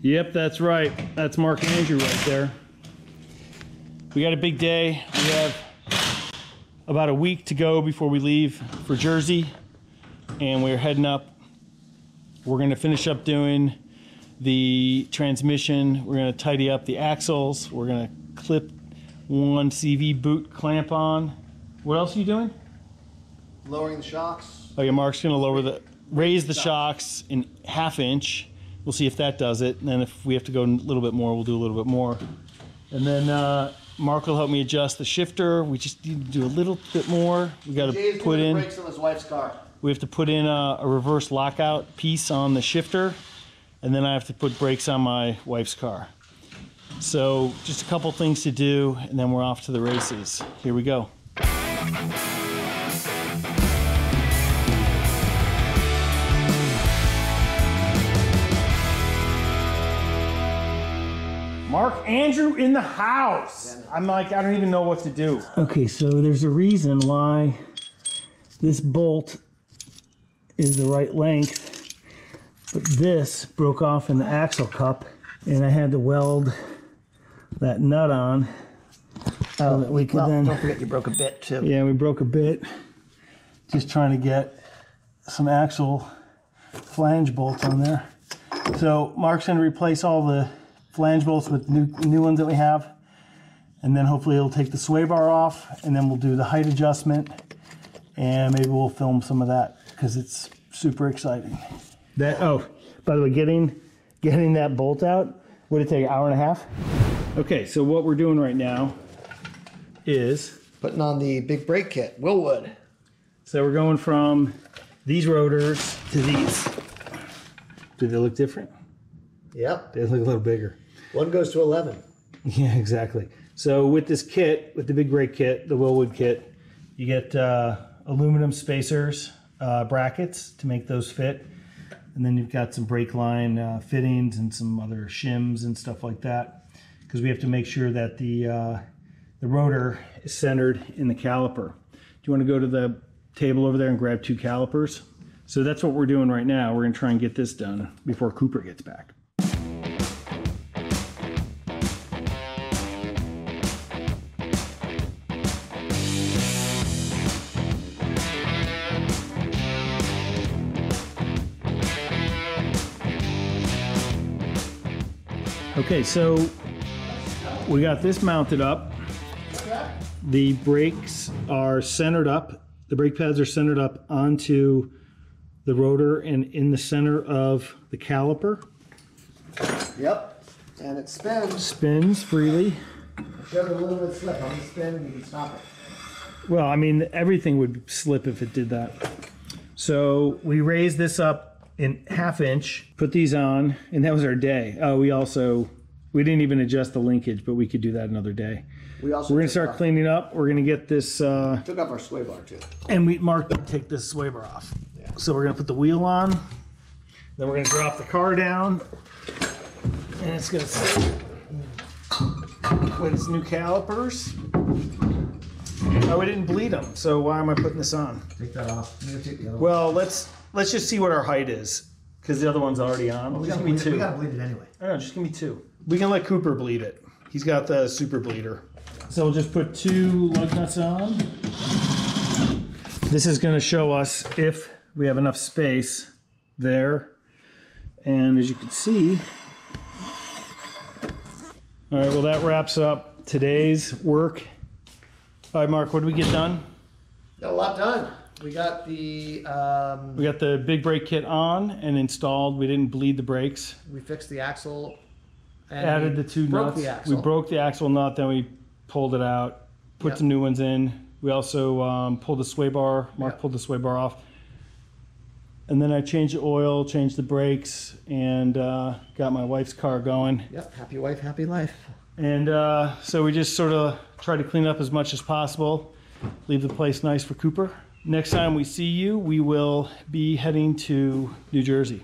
Yep, that's right. That's Mark and Andrew right there. We got a big day. We have about a week to go before we leave for Jersey, and we're heading up. We're going to finish up doing the transmission. We're going to tidy up the axles. We're going to clip one CV boot clamp on. What else are you doing? Lowering the shocks. Oh yeah, Mark's going to raise the shocks in 1/2 inch. We'll see if that does it. And then if we have to go a little bit more, we'll do a little bit more. And then Mark will help me adjust the shifter. We just need to do a little bit more. We got to put in brakes on his wife's car. We have to put in a reverse lockout piece on the shifter, and then I have to put brakes on my wife's car. So just a couple things to do, and then we're off to the races. Here we go. Mark, Andrew in the house. I'm like, I don't even know what to do. Okay, so there's a reason why this bolt is the right length, but this broke off in the axle cup, and I had to weld that nut on so that we could then... Don't forget you broke a bit too. Yeah, we broke a bit. Just trying to get some actual flange bolts on there. So Mark's going to replace all the flange bolts with new ones that we have, and then hopefully it'll take the sway bar off, and then we'll do the height adjustment, and maybe we'll film some of that because it's super exciting. Oh, by the way, getting that bolt out, would it take an hour and a half? Okay, so what we're doing right now is putting on the big brake kit, Wilwood. So we're going from these rotors to these. Do they look different? Yep. They look a little bigger. One goes to 11. Yeah, exactly. So with this kit, with the big brake kit, the Wilwood kit, you get aluminum spacers, brackets to make those fit. And then you've got some brake line fittings and some other shims and stuff like that. Because we have to make sure that the rotor is centered in the caliper. Do you want to go to the table over there and grab 2 calipers? So that's what we're doing right now. We're going to try and get this done before Cooper gets back. Okay, so we got this mounted up. The brakes are centered up. The brake pads are centered up onto the rotor and in the center of the caliper. Yep, and it spins. Spins freely. Showed a little bit of slip on the spin and you can stop it. Well, I mean, everything would slip if it did that. So we raised this up in 1/2 inch, put these on, and that was our day. Oh, we didn't even adjust the linkage, but we could do that another day. We're gonna start cleaning up. We're gonna get this. Took off our sway bar too. And Mark did take this sway bar off. Yeah. So we're gonna put the wheel on. Then we're gonna drop the car down, and it's gonna sit with its new calipers. Oh, we didn't bleed them, so why am I putting this on? Take that off. I'm gonna take the other well, let's just see what our height is, because the other one's already on. Well, just give me 2. We gotta bleed it anyway. I know, just give me 2. We can let Cooper bleed it. He's got the super bleeder. So we'll just put 2 lug nuts on. This is going to show us if we have enough space there. And as you can see, all right, well, that wraps up today's work. All right, Mark, what did we get done? Got a lot done. We got the big brake kit on and installed. We didn't bleed the brakes. We fixed the axle. And added the 2 nuts. We broke the axle nut, then we pulled it out, put some new ones in. We also pulled the sway bar. Mark pulled the sway bar off. And then I changed the oil, changed the brakes, and got my wife's car going. Yep, happy wife, happy life. And so we just sort of try to clean up as much as possible, leave the place nice for Cooper. Next time we see you, we will be heading to New Jersey.